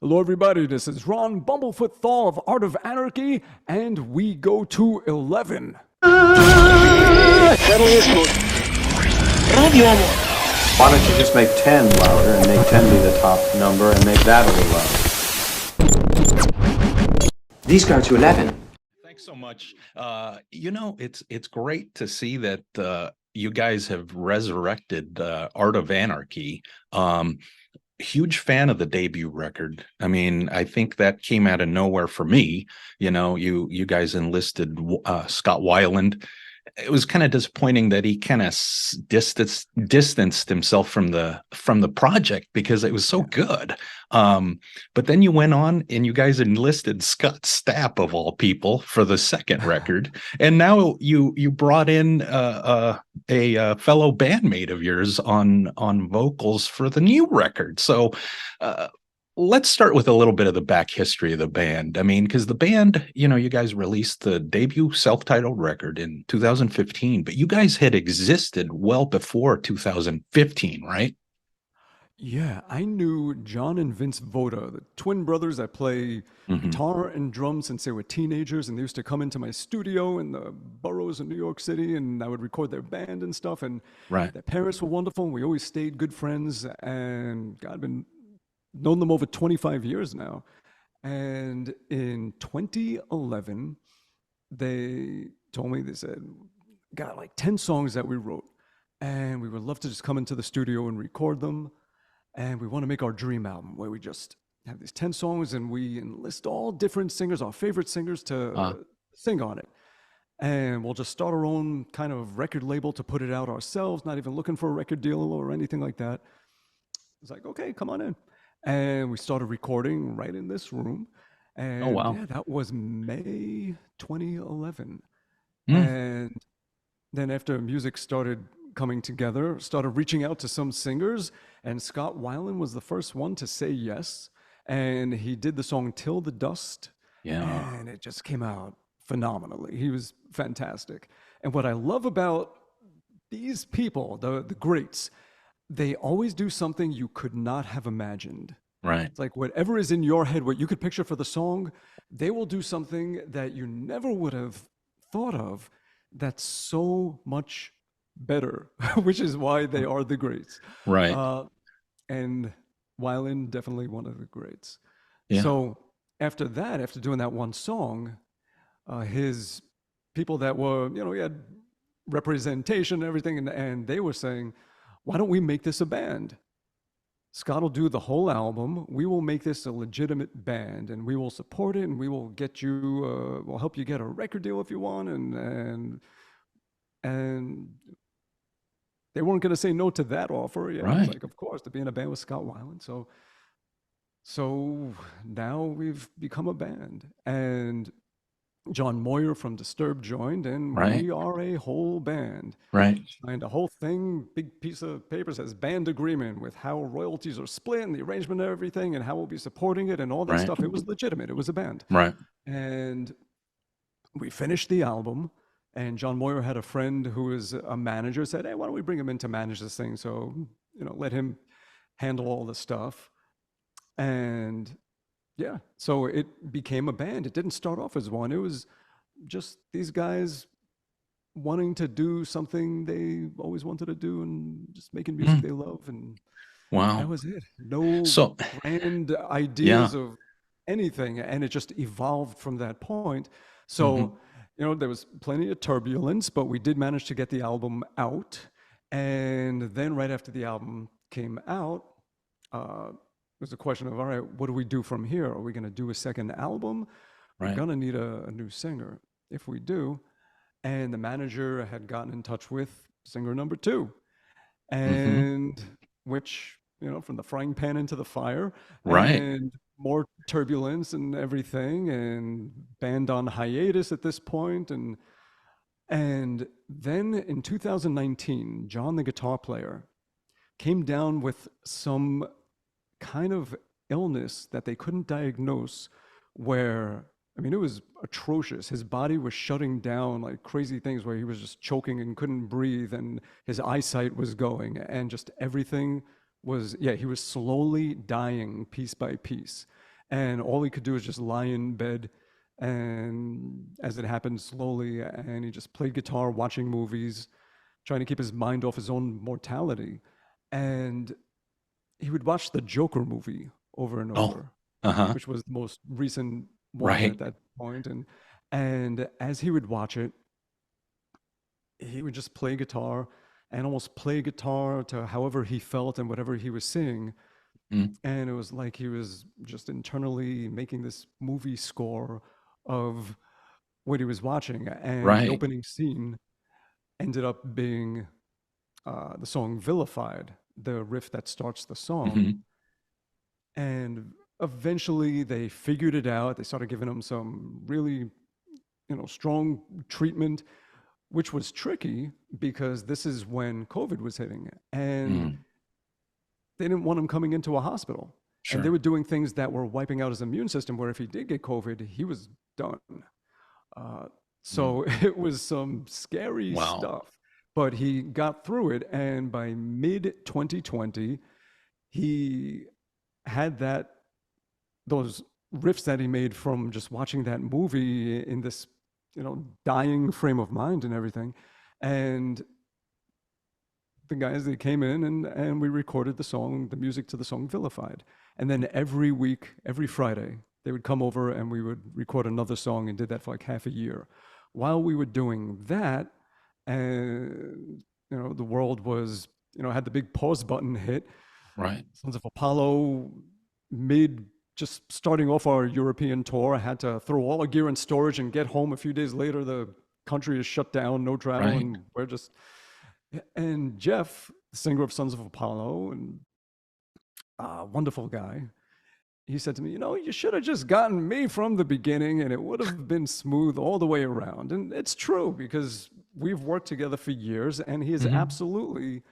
Hello, everybody. This is Ron Bumblefoot Thal of Art of Anarchy, and we go to 11. Why don't you just make 10 louder and make 10 be the top number and make that a little louder? These go to 11. Thanks so much. It's great to see that you guys have resurrected Art of Anarchy. Huge fan of the debut record. I mean, I think that came out of nowhere for me. You guys enlisted Scott Weiland. It was kind of disappointing that he kind of distanced himself from the project because it was so good. But then you went on and you guys enlisted Scott Stapp of all people for the second record, and now you brought in a fellow bandmate of yours on vocals for the new record. So let's start with a little bit of the back history of the band. I mean, because the band, you guys released the debut self-titled record in 2015, but you guys had existed well before 2015, right? Yeah, I knew John and Vince Voda, the twin brothers that play guitar and drums since they were teenagers, and they used to come into my studio in the boroughs of New York City, and I would record their band and stuff, and Right. their parents were wonderful, and we always stayed good friends, and God, I've been known them over 25 years now. And in 2011, they told me, they said, got like 10 songs that we wrote, and we would love to just come into the studio and record them. And we want to make our dream album where we just have these 10 songs and we enlist all different singers, our favorite singers, to sing on it. And we'll just start our own kind of record label to put it out ourselves, not even looking for a record deal or anything like that. It's like, okay, come on in. And we started recording right in this room. And Oh, wow. yeah, that was May 2011. Mm. And then after music started coming together, started reaching out to some singers, and Scott Weiland was the first one to say yes. And he did the song Till the Dust. Yeah. And it just came out phenomenally. He was fantastic. And what I love about these people, the greats, they always do something you could not have imagined. Right. It's like whatever is in your head, what you could picture for the song, they will do something that you never would have thought of that's so much better, which is why they are the greats. Right. And Weiland, definitely one of the greats. Yeah. So after that, after doing that one song, his people that were, he had representation and everything, and they were saying, why don't we make this a band? Scott will do the whole album. We will make this a legitimate band, and we will support it, and we will get you, we'll help you get a record deal if you want, and they weren't going to say no to that offer. Yeah, Right. It's like, of course, to be in a band with Scott Weiland. So now we've become a band, and John Moyer from Disturbed joined, and Right. we are a whole band. Right. Signed a whole thing, big piece of paper says band agreement with how royalties are split and the arrangement and everything, and how we'll be supporting it and all that Right. stuff. It was legitimate. It was a band. Right. And we finished the album, and John Moyer had a friend who was a manager, said, hey, why don't we bring him in to manage this thing? So, let him handle all the stuff. And yeah, so it became a band. It didn't start off as one. It was just these guys wanting to do something they always wanted to do and just making music they love. And that Wow. was it. No So, grand ideas of anything. And it just evolved from that point. So, there was plenty of turbulence, but we did manage to get the album out. And then right after the album came out, it was a question of, all right, what do we do from here? Are we going to do a second album? We're Right. going to need a new singer if we do. And the manager had gotten in touch with singer number 2, and which, from the frying pan into the fire, Right. and more turbulence and everything, and band on hiatus at this point. And then in 2019, John, the guitar player, came down with some kind of illness that they couldn't diagnose, where, I mean, it was atrocious. His body was shutting down like crazy things, where he was just choking and couldn't breathe, and his eyesight was going, and just everything was, he was slowly dying piece by piece. and all he could do is just lie in bed, and as it happened slowly, and he just played guitar, watching movies, trying to keep his mind off his own mortality. And he would watch the Joker movie over and Oh, over, uh-huh. which was the most recent one at Right. that point. And as he would watch it, he would just play guitar and almost play guitar to however he felt and whatever he was seeing. Mm, And it was like he was just internally making this movie score of what he was watching. And the right. opening scene ended up being the song Vilified, the riff that starts the song. Hmm. And eventually they figured it out. They started giving him some really, strong treatment, which was tricky because this is when COVID was hitting. And Mm, they didn't want him coming into a hospital. And they sure. were doing things that were wiping out his immune system, where if he did get COVID, he was done. Uh, Mm, so it was some scary wow. stuff, but he got through it. And by mid 2020, he had those riffs that he made from just watching that movie in this, dying frame of mind and everything. And the guys, they came in, and we recorded the music to the song Vilified. And then every week, every Friday, they would come over and we would record another song, and did that for like half a year. While we were doing that, and the world was, had the big pause button hit. Right. Sons of Apollo, mid just starting off our European tour, I had to throw all our gear in storage and get home a few days later. The country is shut down, no travel, Right. and we're just. And Jeff, the singer of Sons of Apollo, and a wonderful guy, he said to me, you should have just gotten me from the beginning, and it would have been smooth all the way around. And it's true, because we've worked together for years, and he is Hmm. absolutely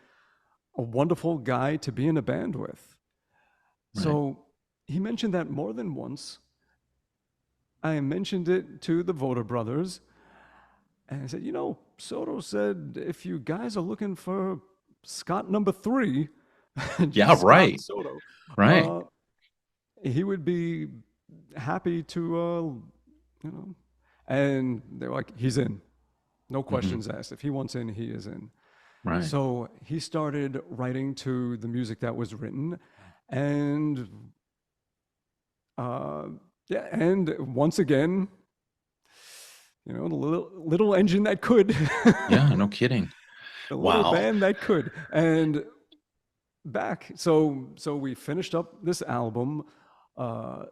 a wonderful guy to be in a band with. Right. So he mentioned that more than once. I mentioned it to the Voter brothers, and I said, Soto said, if you guys are looking for Scott number three, Yeah, just Scott right. Soto, Right. uh, he would be happy to, you know. And they're like, he's in. No Hmm. questions asked. If he wants in, he is in. Right. So he started writing to the music that was written, and uh, yeah, and once again, the little engine that could, Yeah, no kidding. the little Wow. band that could, and back. So we finished up this album. Uh,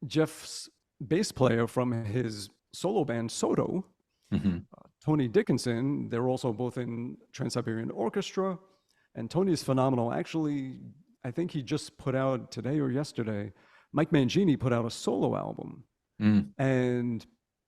Jeff's bass player from his solo band Soto, Hmm. Tony Dickinson, they're also both in Trans-Siberian Orchestra, and Tony is phenomenal. Actually, I think he just put out today or yesterday, Mike Mangini put out a solo album, Mm, and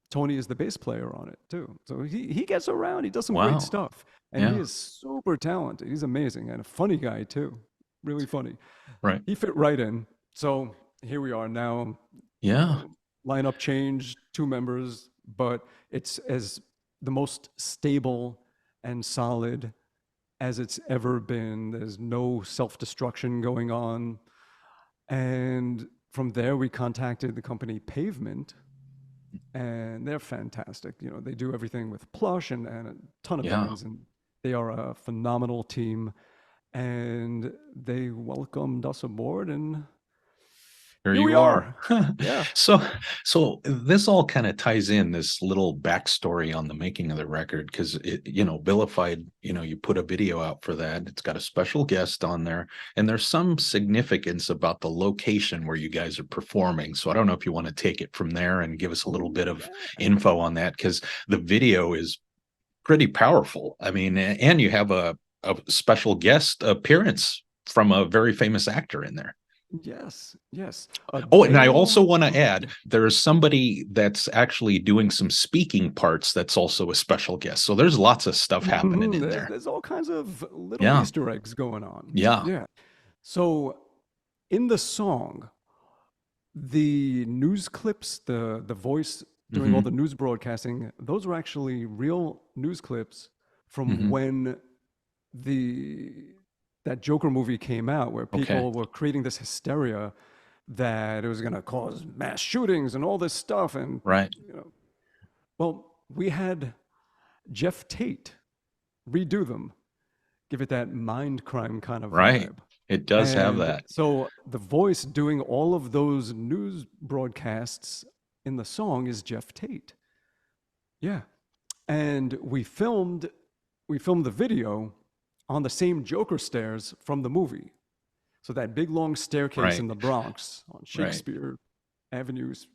Tony is the bass player on it too. So he gets around, he does some great wow. stuff, and he Yeah. is super talented. He's amazing and a funny guy too, really funny. Right. He fit right in. So here we are now, Yeah. lineup change, two members, but it's as the most stable and solid as it's ever been. There's no self-destruction going on. And from there, we contacted the company Pavement, and they're fantastic. They do everything with Plush and a ton of Yeah. bands, and they are a phenomenal team. And they welcomed us aboard, and Here here we you are. are. Yeah. So, so this all kind of ties in this little backstory on the making of the record because Vilified, you put a video out for that. It's got a special guest on there, and there's some significance about the location where you guys are performing. So I don't know if you want to take it from there and give us a little bit of Yeah. info on that because the video is pretty powerful. I mean, and you have a special guest appearance from a very famous actor in there. Yes, yes. Oh, and I also Dale. want to add there is somebody that's actually doing some speaking parts that's also a special guest. So there's lots of stuff happening Mhm, in there's there. there's all kinds of little Yeah. Easter eggs going on. Yeah. Yeah. So in the song, the news clips, the voice doing all Hmm. the news broadcasting, those were actually real news clips from Hmm. when the that Joker movie came out, where Okay. people were creating this hysteria that it was going to cause mass shootings and all this stuff. And, Right. you know, well, we had Jeff Tate redo them, give it that mind crime kind of Right. vibe. It does have And that. so the voice doing all of those news broadcasts in the song is Jeff Tate. Yeah. And we filmed the video on the same Joker stairs from the movie. So that big long staircase Right. in the Bronx on Right. Shakespeare Avenues.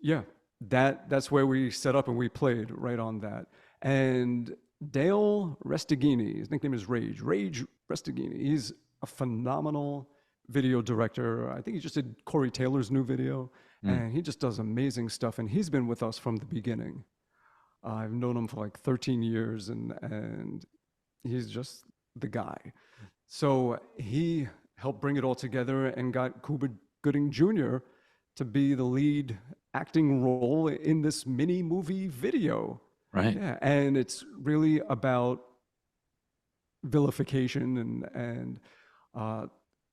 Yeah, that's where we set up and we played right on that. And Dale Resteghini, his nickname is Rage. Rage Resteghini. He's a phenomenal video director. I think he just did Corey Taylor's new video, and he just does amazing stuff. And he's been with us from the beginning. I've known him for like 13 years, and he's just the guy. So he helped bring it all together and got Cuba Gooding Jr. to be the lead acting role in this mini movie video. Right. Yeah, and it's really about vilification and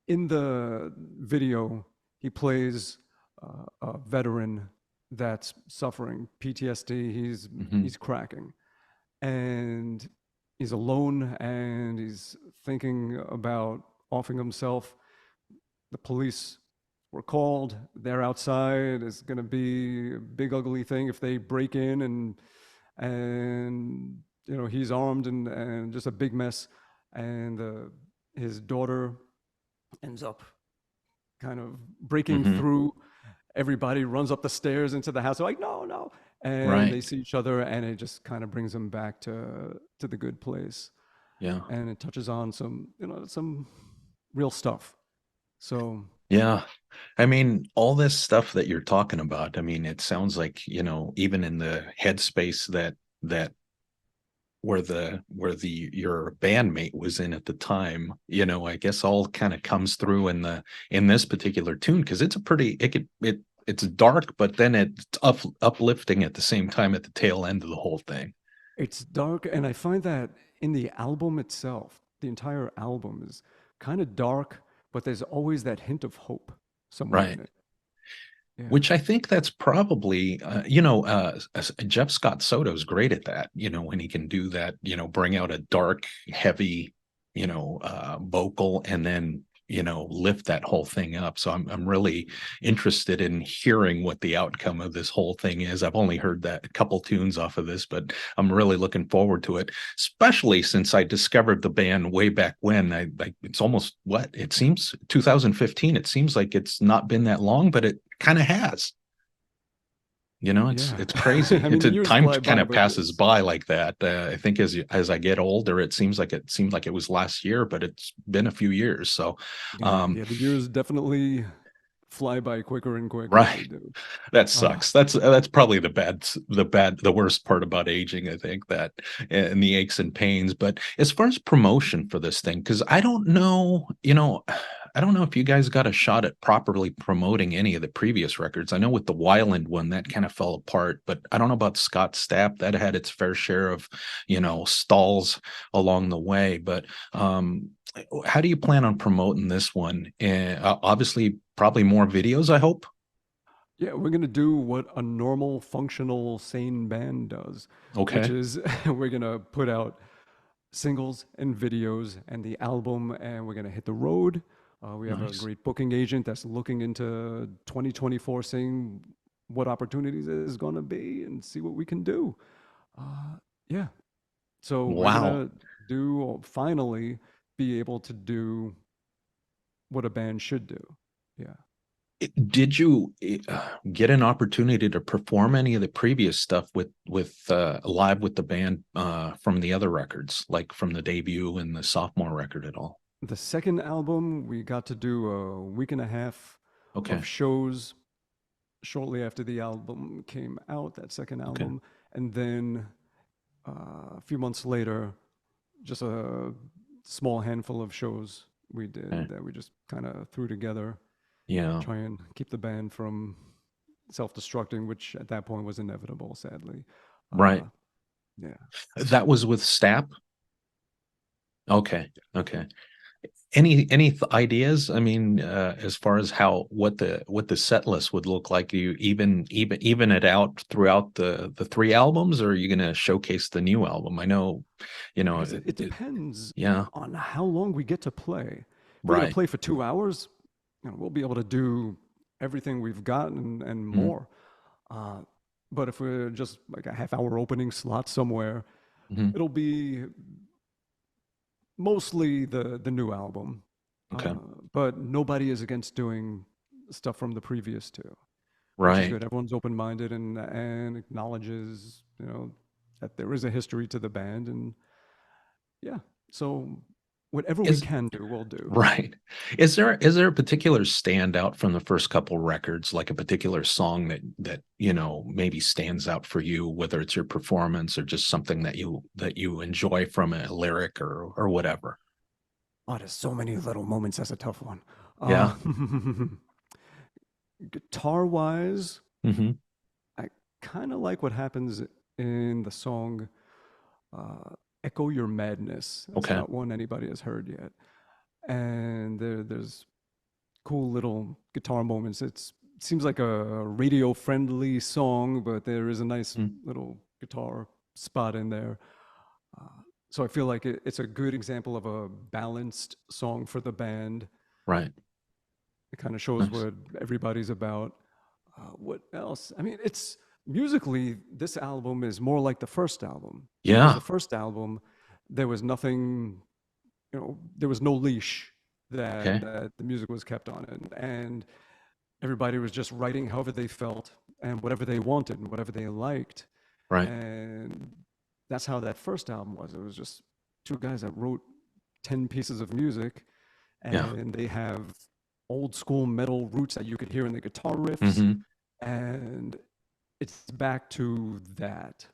in the video he plays a veteran that's suffering PTSD. He's cracking, and he's alone, and he's thinking about offing himself. The police were called. They're outside. It's going to be a big ugly thing if they break in, and you know, he's armed, and just a big mess. And his daughter ends up kind of breaking through. Everybody runs up the stairs into the house. They're like, no, no. And Right. they see each other, and it just kind of brings them back to the good place. Yeah. And it touches on some real stuff. So Yeah. I mean, all this stuff that you're talking about, I mean, it sounds like, even in the headspace that where your bandmate was in at the time, I guess all kind of comes through in this particular tune, because it's dark, but then it's uplifting at the same time at the tail end of the whole thing. it's dark, and I find that in the album itself, the entire album is kind of dark, but there's always that hint of hope somewhere Right. in it. Yeah. Which I think that's probably, Jeff Scott Soto's great at that, when he can do that, bring out a dark, heavy, vocal, and then, lift that whole thing up. So I'm really interested in hearing what the outcome of this whole thing is. I've only heard that a couple tunes off of this, but I'm really looking forward to it, especially since I discovered the band way back when. It's almost, it seems 2015. It seems like it's not been that long, but it kind of has. It's crazy. I mean, the years Time fly kind by, of but passes by like that. I think as I get older, it seemed like it was last year, but it's been a few years. So, yeah, the years definitely fly by quicker and quicker. Right. They do. that sucks. That's probably the worst part about aging, I think, that and the aches and pains. But as far as promotion for this thing, because I don't know if you guys got a shot at properly promoting any of the previous records. I know with the Wyland one, that kind of fell apart, but I don't know about Scott Stapp. That had its fair share of, stalls along the way. But how do you plan on promoting this one? Obviously, probably more videos, I hope. Yeah, we're gonna do what a normal, functional, sane band does, which Okay. is we're gonna put out singles and videos and the album, and we're gonna hit the road. We have a Nice. great booking agent that's looking into 2024, seeing what opportunities is gonna be and see what we can do. Yeah, so we're Wow. gonna finally be able to do what a band should do. Yeah. Did you get an opportunity to perform any of the previous stuff with live with the band from the other records, like from the debut and the sophomore record at all? The second album, we got to do a week and a half Okay. of shows shortly after the album came out, that second Okay. album. And then a few months later, just a small handful of shows we did Okay. that we just kind of threw together, Yeah. try and keep the band from self-destructing, which at that point was inevitable, sadly. Right. Yeah. That was with Stapp? Okay. Okay. Ideas? I mean, as far as how what the set list would look like, do you even it out throughout the three albums, or are you going to showcase the new album? I know, I guess it it, depends yeah, on how long we get to play. If we get to right. play for 2 hours, we'll be able to do everything we've got and Mm-hmm. more. Uh, but if we're just like a half hour opening slot somewhere, Mm-hmm. it'll be mostly the new album. Okay, But nobody is against doing stuff from the previous two, which is right. good. Everyone's open minded and acknowledges that there is a history to the band, and yeah. So whatever we Is can do, we'll do. Right. Is there a particular standout from the first couple records, like a particular song that maybe stands out for you, whether it's your performance or just something that you enjoy from a lyric or whatever? Oh, there's so many little moments. That's a tough one. Yeah. Guitar wise, Hmm. I kind of like what happens in the song Echo Your Madness. That's Okay. not one anybody has heard yet. And there's cool little guitar moments. It seems like a radio friendly song, but there is a nice Mm. little guitar spot in there. Uh, so I feel like it's a good example of a balanced song for the band. Right. It kind of shows Nice. what everybody's about. What else? I mean, it's musically, this album is more like the first album because the Yeah. first album, there was nothing, there was no leash Okay. that the music was kept on it. And everybody was just writing however they felt and whatever they wanted and whatever they liked. Right. And that's how that first album was. It was just two guys that wrote 10 pieces of music, Yeah. and they have old school metal roots that you could hear in the guitar riffs. Hmm. And it's back to that.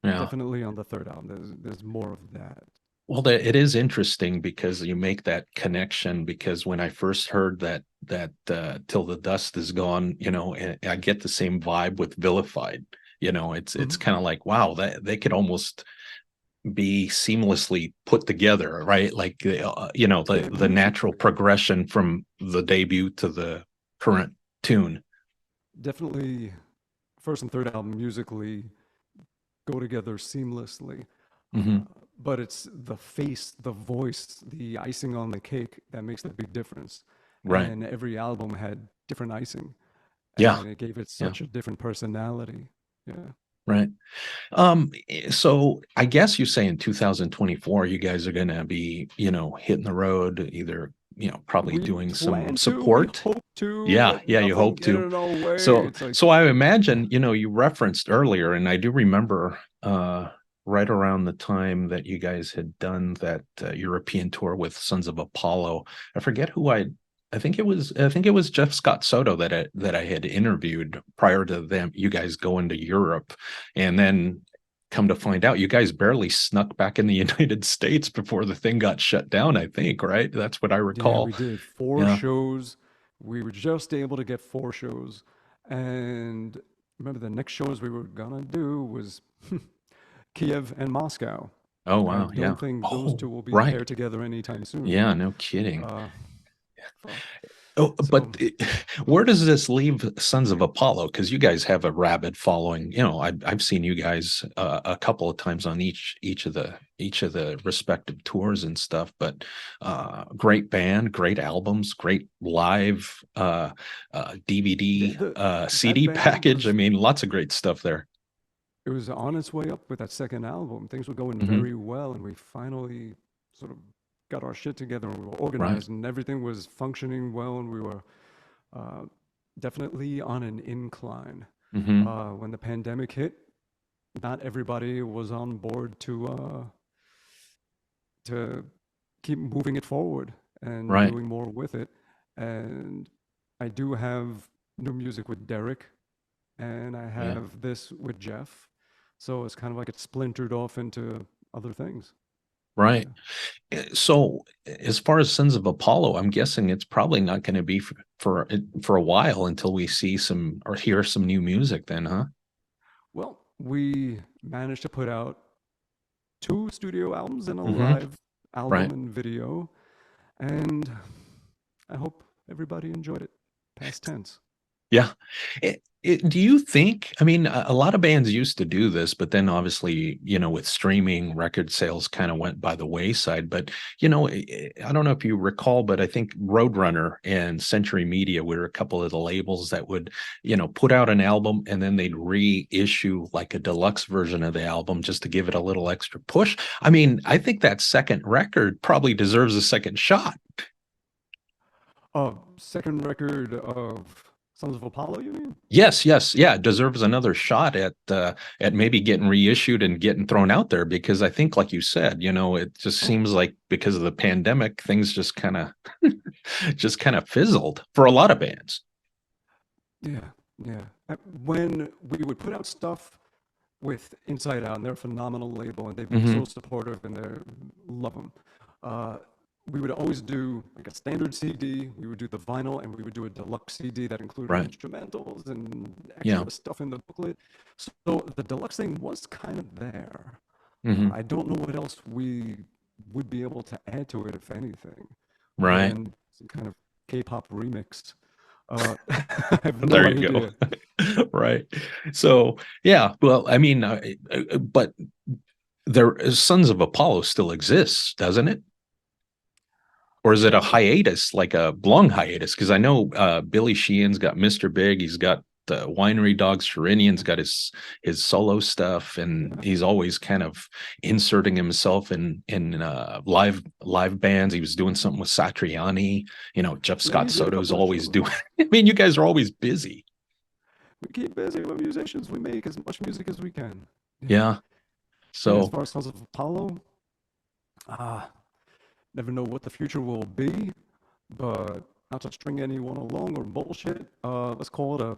Yeah. Definitely on the third album, there's more of that. Well, it is interesting because you make that connection because when I first heard that Till the Dust Is Gone, I get the same vibe with Vilified. It's Mhm. kind of like, wow, that they could almost be seamlessly put together, right? Like Yeah, the natural progression from the debut to the current tune. definitely first and third album musically go together seamlessly. Hmm. But it's the face, the voice, the icing on the cake that makes the big difference. Right. And every album had different icing, Yeah. and it gave it Yeah. such a different personality. Yeah. Right. So I guess you say in 2024, you guys are going to be, hitting the road, either, probably We doing some plan to, we support. hope to, Yeah, let yeah, you nothing hope get to. in our way. So, It's like, so I imagine, you referenced earlier, and I do remember, right around the time that you guys had done that European tour with Sons of Apollo. I forget who I think it was Jeff Scott Soto that I had interviewed prior to them, you guys going to Europe, and then come to find out, you guys barely snuck back in the United States before the thing got shut down. I think, right? That's what I yeah, recall. we did four Yeah. shows. We were just able to get four shows. And remember, the next shows we were gonna do was Kiev and Moscow. Oh I wow. don't Yeah. think those Oh, two will be right. paired together anytime soon. Yeah. No kidding. Uh, fuck. Oh, So where does this leave Sons of Apollo? Because you guys have a rabid following. I've seen you guys a couple of times on each of the respective tours and stuff. But great band, great albums, great live yeah, DVD that CD band package. I was mean, lots of great stuff there. it was on its way up with that second album. Things were going Hmm. very well, and we finally sort of got our shit together and we were Right. organized, and everything was functioning well, and we were uh, definitely on an incline. Hmm. When the pandemic hit, not everybody was on board to keep moving it forward and Right. doing more with it. And I do have new music with Derek, and I Yeah. have this with Jeff. So it's kind of like it splintered off into other things. Right. Yeah. So, as far as Sons of Apollo, I'm guessing it's probably not going to be for a while until we see some or hear some new music. Then, huh? Well, we managed to put out two studio albums and a Hmm. live album Right. and video. And I hope everybody enjoyed it. Past tense. Yeah. Do you think, I mean, a lot of bands used to do this, but then obviously, with streaming, record sales kind of went by the wayside. But, I don't know if you recall, but I think Roadrunner and Century Media were a couple of the labels that would, put out an album and then they'd reissue like a deluxe version of the album just to give it a little extra push. I mean, I think that second record probably deserves a second shot. Second record of Sons of Apollo, you mean? Yes, yes, yeah, it deserves another shot at maybe getting reissued and getting thrown out there because I think, like you said, it just seems like because of the pandemic, things just kind of just kind of fizzled for a lot of bands. Yeah, yeah. When we would put out stuff with Inside Out, and they're a phenomenal label, and they've been so supportive, and they love them. We would always do like a standard CD. We would do the vinyl, and we would do a deluxe CD that included Right. instrumentals and Yeah. extra stuff in the booklet. So the deluxe thing was kind of there. Hmm. I don't know what else we would be able to add to it, if anything, other Right. than some kind of K-pop remix. I have no There you idea. go. Right. So, yeah, well, I mean, but Sons of Apollo still exists, doesn't it? Or is it a hiatus, like a long hiatus? Because I know Billy Sheehan's got Mr. Big, he's got the Winery Dogs, Sherinian's got his solo stuff, and he's always kind of inserting himself in live bands. He was doing something with Satriani. Jeff Yeah, Scott he did a Soto's couple of always shows. doing. I mean, you guys are always busy. We keep busy. We're musicians. We make as much music as we can. Yeah. Yeah. Yeah, as So far as Sons of Apollo, ah, never know what the future will be, but not to string anyone along or bullshit, let's call it a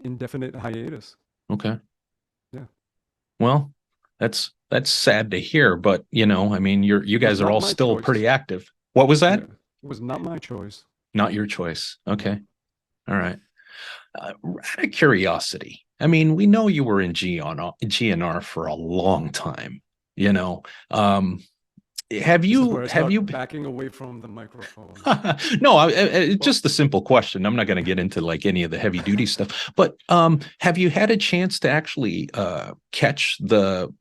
indefinite hiatus. okay. Yeah. Well, that's sad to hear, but I mean, you It was guys are not all my still choice. pretty active. What was Yeah. that? It was not my choice. Not your choice. Okay. All right. Out of curiosity, I mean, we know you were in GNR for a long time. You know, um, have This is where you I have start you? backing away from the microphone. No, Well, just a simple question. I'm not going to get into like any of the heavy duty stuff, but have you had a chance to actually catch the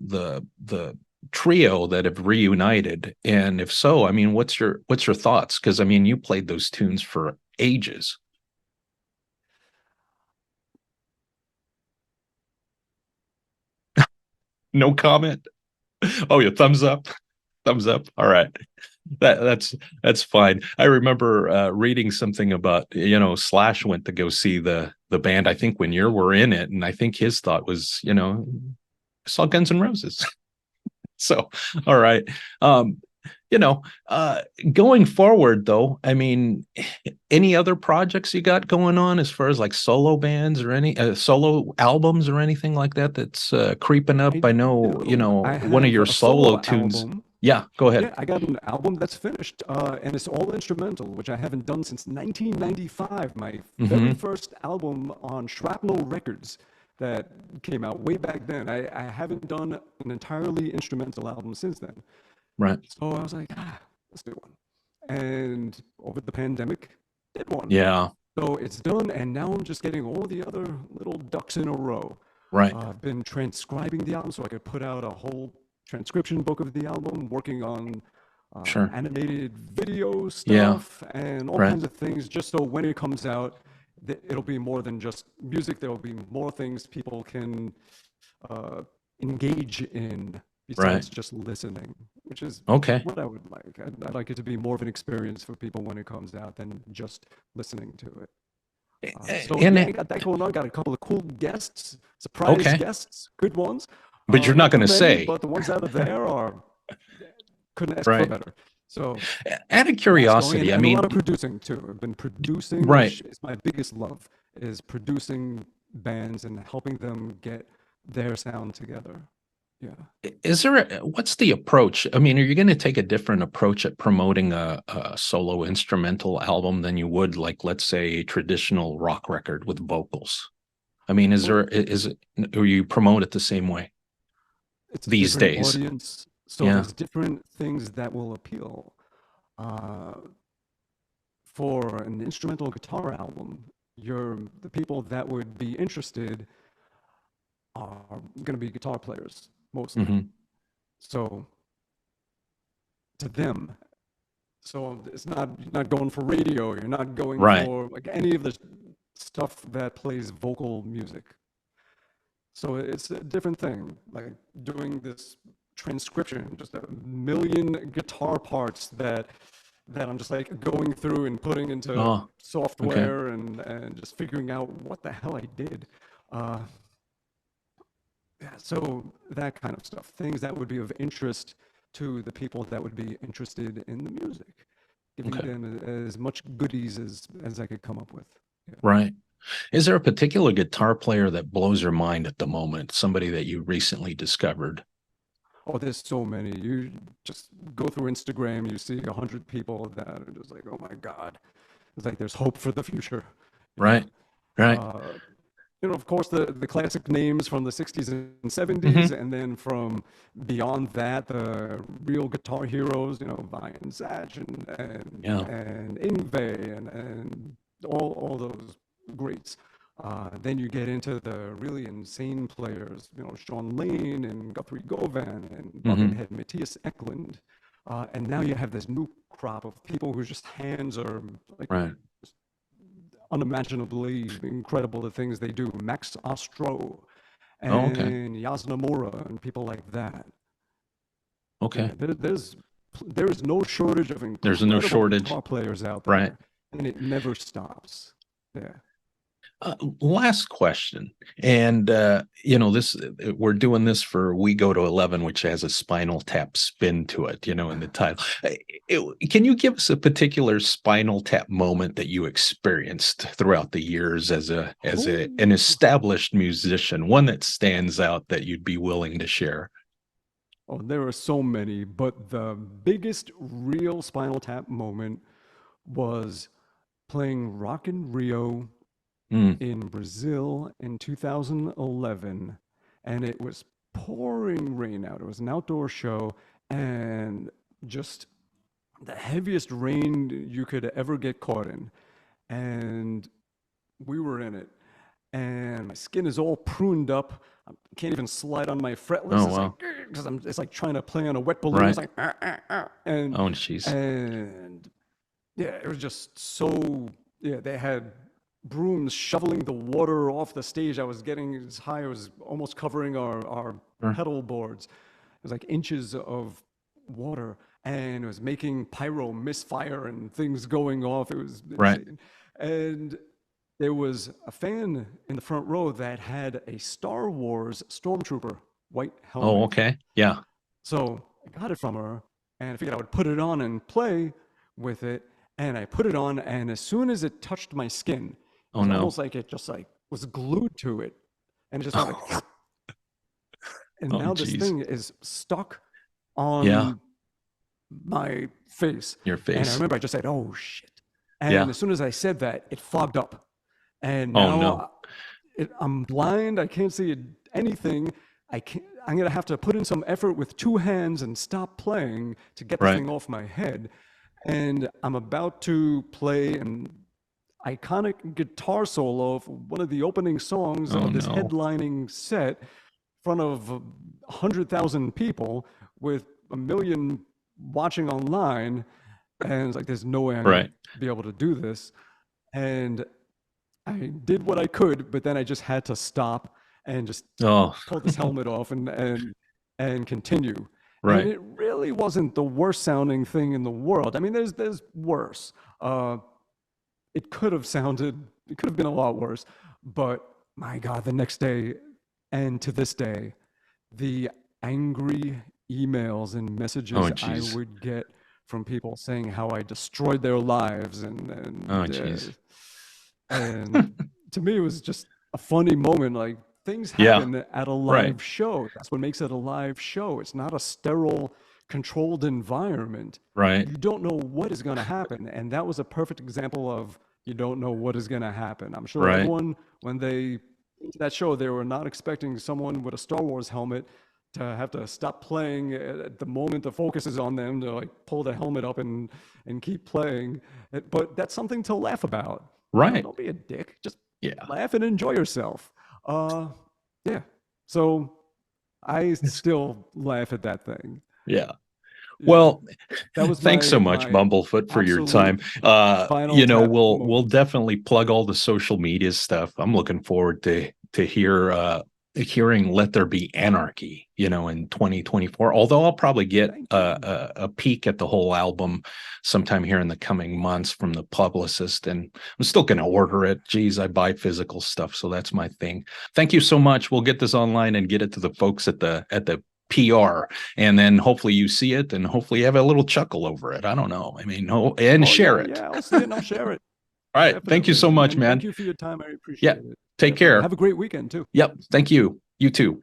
trio that have reunited? And if so, I mean, what's your thoughts? Because I mean, you played those tunes for ages. No comment. Oh, yeah, thumbs up. Thumbs up. All right. That's fine. I remember reading something about Slash went to go see the band. I think when you were in it, and I think his thought was I saw Guns N' Roses. So, all right. Um, you know, uh, Going forward though, I mean, any other projects you got going on as far as like solo bands or any solo albums or anything like that that's creeping up? I I know, do. I one of have your a solo solo tunes. album. Yeah, go ahead. Yeah, I got an album that's finished, and it's all instrumental, which I haven't done since 1995. My very Hmm. first album on Shrapnel Records that came out way back then. I haven't done an entirely instrumental album since then. Right. So I was like, let's do one. And over the pandemic, did one. Yeah. So it's done, and now I'm just getting all the other little ducks in a row. Right. I've been transcribing the album so I could put out a whole transcription book of the album, working on Sure. animated video Yeah. stuff and all Right. kinds of things, just so when it comes out, it'll be more than just music. There will be more things people can uh, engage in Right. besides just listening, which is Okay. what I would like. I'd like it to be more of an experience for people when it comes out than just listening to it. So And yeah, I got that going on. Got a couple of cool guests, surprise okay, guests, good ones. but you're not Not going too to many, say. but the ones that are there are couldn't ask for Right. better. So Out of that's going, curiosity, I and a lot mean, of producing too. I've been producing, right. which is my biggest love, is producing bands and helping them get their sound together. Yeah. What's the approach? I mean, are you going to take a different approach at promoting a solo instrumental album than you would, like, let's say, a traditional rock record with vocals? I mean, Well, is it, or you promote it the same way it's a these different days? audience, so Yeah. there's different things that will appeal. Uh, for an instrumental guitar album, the people that would be interested are going to be guitar players mostly. Hmm. So to them, so it's not you're not going for radio. You're not going Right. for like any of the stuff that plays vocal music. So it's a different thing, like doing this transcription, just a million guitar parts that I'm just like going through and putting into Oh, okay. software and just figuring out what the hell I did. Uh, yeah, so that kind of stuff, things that would be of interest to the people that would be interested in the music, giving Okay. them as much goodies as I could come up with. Yeah. Right. Is there a particular guitar player that blows your mind at the moment? Somebody that you recently discovered? Oh, there's so many. You just go through Instagram, you see 100 people that are just like, oh my God. It's like there's hope for the future. You know, Right. Right. uh, of course, the classic names from the 60s and 70s, Hmm. and then from beyond that, the real guitar heroes, Vai and Zach Yeah. and Ingve and all those greats. Then you get into the really insane players, Sean Lane and Guthrie Govan and Hmm. Buckethead Matthias Eklund. And now you have this new crop of people whose just hands are like Right. unimaginably incredible, the things they do. Max Ostro Oh, okay. and Yasnamura and people like that. Yeah, Okay. there is no shortage of There's no incredible shortage. guitar players out Right. there, and it never stops. Yeah. Last question, and this we're doing this for We Go to 11, which has a Spinal Tap spin to it, in the title. Can you give us a particular Spinal Tap moment that you experienced throughout the years as an Oh, established musician, one that stands out that you'd be willing to share? oh, there are so many, but the biggest real Spinal Tap moment was playing Rock in Rio Mm, in Brazil in 2011, and it was pouring rain out. It was an outdoor show, and just the heaviest rain you could ever get caught in. And we were in it, and my skin is all pruned up. I can't even slide on my fretless. oh It's like wow. because it's like trying to play on a wet balloon. It's Right. like and Oh jeez. and yeah, it was just so. Yeah, they had brooms shoveling the water off the stage. I was getting as high, I was almost covering our Sure. pedal boards. It was like inches of water, and it was making pyro misfire and things going off. It was Right. insane. And there was a fan in the front row that had a Star Wars Stormtrooper white Oh, helmet. okay. Yeah. So I got it from her, and I figured I would put it on and play with it. And I put it on, and as soon as it touched my skin, it Oh was no. almost like it just like was glued to it, and it just went like. And Oh now this geez. thing is stuck Yeah. on my face. Your And I face. remember I just said, "Oh shit!" And Yeah. as soon as I said that, it fogged up, and Oh no. now I'm blind. I can't see anything. I can't. I'm gonna have to put in some effort with two hands and stop playing to get the Right. thing off my head. And I'm about to play an iconic guitar solo for one of the opening songs Oh of this no. headlining set in front of 100,000 people with a million watching online. And it's like, there's no way I'm going Right. to be able to do this. And I did what I could, but then I just had to stop and just Oh, pull this helmet off and continue. And right. it really wasn't the worst sounding thing in the world. I mean, there's worse. Uh, it could have been a lot worse. But my God, the next day and to this day, the angry emails and Oh messages I geez. would get from people saying how I destroyed their lives Oh geez. and to me it was just a funny moment. Like things Yeah. happen at a Right. live show. That's what makes it a live show. It's not a sterile, controlled environment. Right. You don't know what is going to happen, and that was a perfect example of you don't know what is going to happen. I'm sure Right. everyone when they that show they were not expecting someone with a Star Wars helmet to have to stop playing at the moment the focus is on them, to like pull the helmet up and keep playing. But that's something to laugh about. Right. Don't be a dick. Just Yeah. laugh and enjoy yourself. Yeah. So I still laugh at that thing. Yeah. Yeah. Well, That was thanks so much, my Bumblefoot, for your absolute time. Spinal Tap We'll moment. definitely plug all the social media stuff. I'm looking forward to hearing "Let There Be Anarchy," in 2024. Although I'll probably get Thank you. a peek at the whole album sometime here in the coming months from the publicist, and I'm still going to order it. Geez, I buy physical stuff, so that's my thing. Thank you so much. We'll get this online and get it to the folks at the PR, and then hopefully you see it, and hopefully you have a little chuckle over it. I don't know. I mean, and Oh share yeah, it. yeah. I'll see it and I'll share it. All right. Thank you Definitely. so much, And thank man. you for your time. I Yeah. appreciate it. Take Definitely. care. Have a great weekend too. Yep. Thank you. You too.